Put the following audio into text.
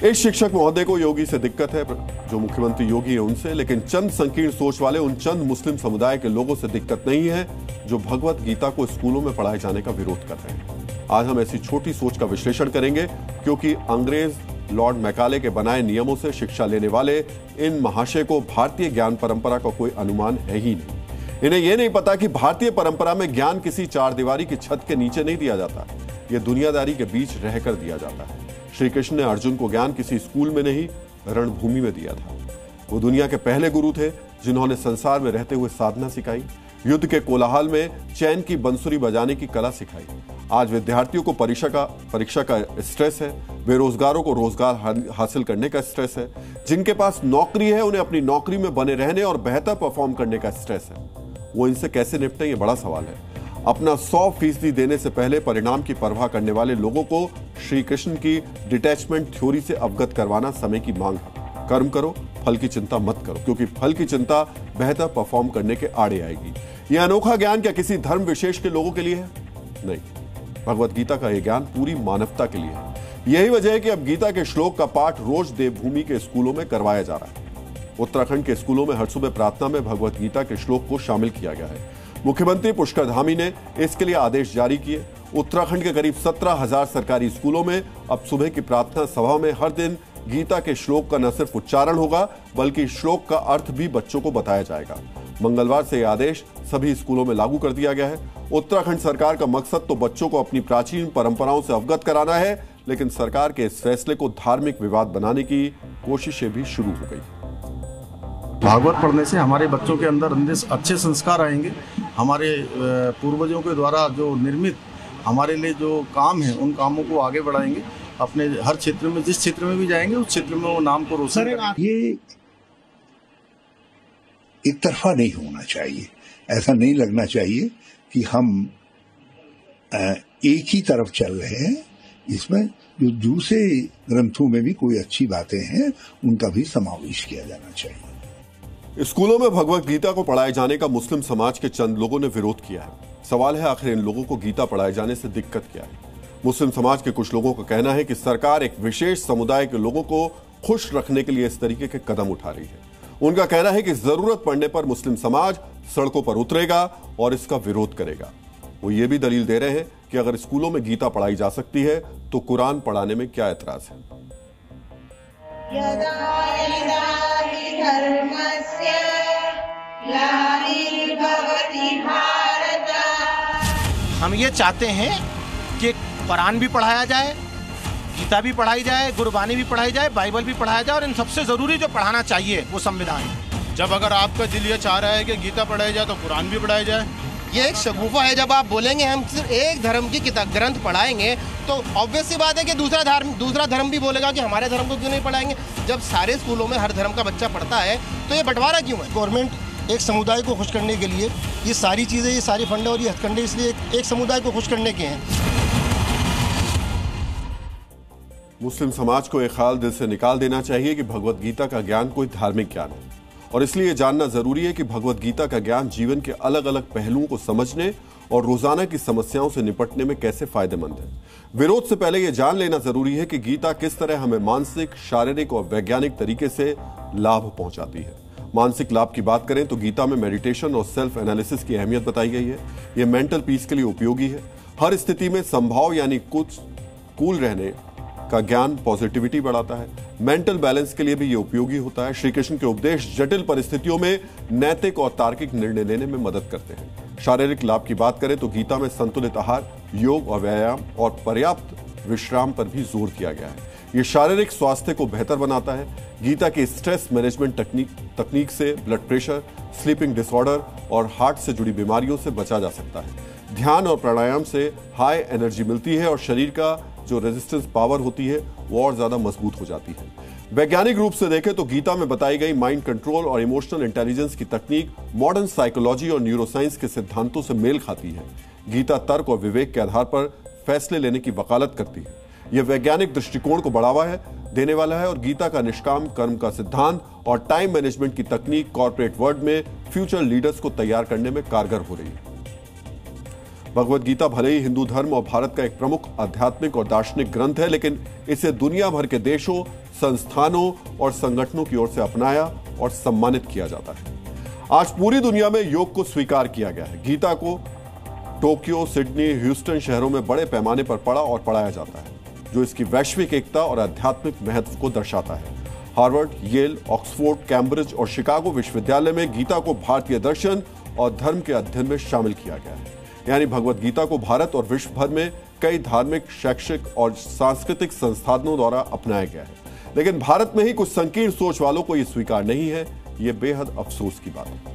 इस शिक्षक महोदय को योगी से दिक्कत है, जो मुख्यमंत्री योगी है उनसे, लेकिन चंद संकीर्ण सोच वाले उन चंद मुस्लिम समुदाय के लोगों से दिक्कत नहीं है जो भगवत गीता को स्कूलों में पढ़ाए जाने का विरोध कर रहे हैं। आज हम ऐसी छोटी सोच का विश्लेषण करेंगे, क्योंकि अंग्रेज लॉर्ड मैकाले के बनाए नियमों से शिक्षा लेने वाले इन महाशय को भारतीय ज्ञान परंपरा का कोई अनुमान है ही नहीं। इन्हें यह नहीं पता कि भारतीय परंपरा में ज्ञान किसी चार दीवारी की छत के नीचे नहीं दिया जाता, यह दुनियादारी के बीच रहकर दिया जाता है। श्री कृष्ण ने अर्जुन को ज्ञान किसी स्कूल में नहीं, रणभूमि में दिया था। वो दुनिया के पहले गुरु थे जिन्होंने संसार में रहते हुए साधना सिखाई, युद्ध के कोलाहल में चैन की बंसुरी बजाने की कला सिखाई। आज विद्यार्थियों को परीक्षा का स्ट्रेस है, बेरोजगारों को रोजगार हासिल करने का स्ट्रेस है, जिनके पास नौकरी है उन्हें अपनी नौकरी में बने रहने और बेहतर परफॉर्म करने का स्ट्रेस है। वो इनसे कैसे निपटें, ये बड़ा सवाल है। अपना 100% देने से पहले परिणाम की परवाह करने वाले लोगों को श्री कृष्ण की डिटैचमेंट थ्योरी से अवगत करवाना समय की मांग है। कर्म करो, फल की चिंता मत करो, क्योंकि फल की चिंता बेहतर परफॉर्म करने के आड़े आएगी। यह अनोखा ज्ञान क्या किसी धर्म विशेष के लोगों के लिए है? नहीं, भगवत गीता का यह ज्ञान पूरी मानवता के लिए है। यही वजह है कि अब गीता के श्लोक का पाठ रोज देवभूमि के स्कूलों में करवाया जा रहा है। उत्तराखंड के स्कूलों में हर सुबह प्रार्थना में भगवत गीता के श्लोक को शामिल किया गया है। मुख्यमंत्री पुष्कर धामी ने इसके लिए आदेश जारी किए। उत्तराखंड के करीब 17,000 सरकारी स्कूलों में अब सुबह की प्रार्थना सभा में हर दिन गीता के श्लोक का न सिर्फ उच्चारण होगा, बल्कि श्लोक का अर्थ भी बच्चों को बताया जाएगा। मंगलवार से यह आदेश सभी स्कूलों में लागू कर दिया गया है। उत्तराखंड सरकार का मकसद तो बच्चों को अपनी प्राचीन परंपराओं से अवगत कराना है, लेकिन सरकार के इस फैसले को धार्मिक विवाद बनाने की कोशिशें भी शुरू हो गई। भागवत पढ़ने से हमारे बच्चों के अंदर अच्छे संस्कार आएंगे। हमारे पूर्वजों के द्वारा जो निर्मित हमारे लिए जो काम है, उन कामों को आगे बढ़ाएंगे। अपने हर क्षेत्र में, जिस क्षेत्र में भी जाएंगे, उस क्षेत्र में वो नाम को रोशन करेंगे। ये एक तरफा नहीं होना चाहिए। ऐसा नहीं लगना चाहिए कि हम एक ही तरफ चल रहे हैं। इसमें जो दूसरे ग्रंथों में भी कोई अच्छी बातें हैं, उनका भी समावेश किया जाना चाहिए। स्कूलों में भगवत गीता को पढ़ाए जाने का मुस्लिम समाज के चंद लोगों ने विरोध किया है। सवाल है, आखिर इन लोगों को गीता पढ़ाए जाने से दिक्कत क्या है? मुस्लिम समाज के कुछ लोगों का कहना है कि सरकार एक विशेष समुदाय के लोगों को खुश रखने के लिए इस तरीके के कदम उठा रही है। उनका कहना है कि जरूरत पड़ने पर मुस्लिम समाज सड़कों पर उतरेगा और इसका विरोध करेगा। वो ये भी दलील दे रहे हैं कि अगर स्कूलों में गीता पढ़ाई जा सकती है तो कुरान पढ़ाने में क्या ऐतराज है। हम ये चाहते हैं कि कुरान भी पढ़ाया जाए, गीता भी पढ़ाई जाए, गुरबानी भी पढ़ाई जाए, बाइबल भी पढ़ाया जाए, और इन सबसे जरूरी जो पढ़ाना चाहिए वो संविधान है। जब अगर आपका दिल ये चाह रहा है कि गीता पढ़ाई जाए तो कुरान भी पढ़ाया जाए। ये एक शगुफा है। जब आप बोलेंगे हम सिर्फ एक धर्म की किताब ग्रंथ पढ़ाएंगे, तो ऑब्वियस सी बात है कि दूसरा धर्म भी बोलेगा कि हमारे धर्म को क्यों नहीं पढ़ाएंगे। जब सारे स्कूलों में हर धर्म का बच्चा पढ़ता है तो ये बंटवारा क्यों है? गवर्नमेंट एक समुदाय को खुश करने के लिए ये सारी चीज़ें, ये सारे फंडे और ये हथकंडे इसलिए एक समुदाय को खुश करने के हैं। मुस्लिम समाज को एक ख्याल दिल से निकाल देना चाहिए कि भगवत गीता का ज्ञान कोई धार्मिक ज्ञान है, और इसलिए जानना जरूरी है कि भगवत गीता का ज्ञान जीवन के अलग अलग पहलुओं को समझने और रोजाना की समस्याओं से निपटने में कैसे फायदेमंद है। विरोध से पहले यह जान लेना जरूरी है कि गीता किस तरह हमें मानसिक, शारीरिक और वैज्ञानिक तरीके से लाभ पहुंचाती है। मानसिक लाभ की बात करें तो गीता में मेडिटेशन और सेल्फ एनालिसिस की अहमियत बताई गई है। यह मेंटल पीस के लिए उपयोगी है। हर स्थिति में संभाव यानी कुछ कूल रहने का ज्ञान पॉजिटिविटी बढ़ाता है। मेंटल बैलेंस के लिए भी यह उपयोगी होता है। श्री कृष्ण के उपदेश जटिल परिस्थितियों में नैतिक और तार्किक निर्णय लेने में मदद करते हैं। शारीरिक लाभ की बात करें तो गीता में संतुलित आहार, योग और व्यायाम और पर्याप्त विश्राम पर भी जोर दिया गया है। यह शारीरिक स्वास्थ्य को बेहतर बनाता है। गीता की स्ट्रेस मैनेजमेंट तकनीक से ब्लड प्रेशर, स्लीपिंग डिसऑर्डर और हार्ट से जुड़ी बीमारियों से बचा जा सकता है। ध्यान और प्राणायाम से हाई एनर्जी मिलती है और शरीर का जो रेजिस्टेंस पावर होती है वो और ज्यादा मजबूत हो जाती है। वैज्ञानिक रूप से देखें तो गीता में बताई गई माइंड कंट्रोल और इमोशनल इंटेलिजेंस की तकनीक मॉडर्न साइकोलॉजी और न्यूरोसाइंस के सिद्धांतों से मेल खाती है। गीता तर्क और विवेक के आधार पर फैसले लेने की वकालत करती है। यह वैज्ञानिक दृष्टिकोण को बढ़ावा देने वाला है और गीता का निष्काम कर्म का सिद्धांत और टाइम मैनेजमेंट की तकनीक कॉर्पोरेट वर्ल्ड में फ्यूचर लीडर्स को तैयार करने में कारगर हो रही है। भगवत गीता भले ही हिंदू धर्म और भारत का एक प्रमुख आध्यात्मिक और दार्शनिक ग्रंथ है, लेकिन इसे दुनिया भर के देशों, संस्थानों और संगठनों की ओर से अपनाया और सम्मानित किया जाता है। आज पूरी दुनिया में योग को स्वीकार किया गया है। गीता को टोक्यो, सिडनी, ह्यूस्टन शहरों में बड़े पैमाने पर पढ़ा और पढ़ाया जाता है, जो इसकी वैश्विक एकता और आध्यात्मिक महत्व को दर्शाता है। हार्वर्ड, येल, ऑक्सफोर्ड, कैम्ब्रिज और शिकागो विश्वविद्यालय में गीता को भारतीय दर्शन और धर्म के अध्ययन में शामिल किया गया है। यानी भगवत गीता को भारत और विश्व भर में कई धार्मिक, शैक्षिक और सांस्कृतिक संस्थानों द्वारा अपनाया गया है। लेकिन भारत में ही कुछ संकीर्ण सोच वालों को यह स्वीकार नहीं है। यह बेहद अफसोस की बात है।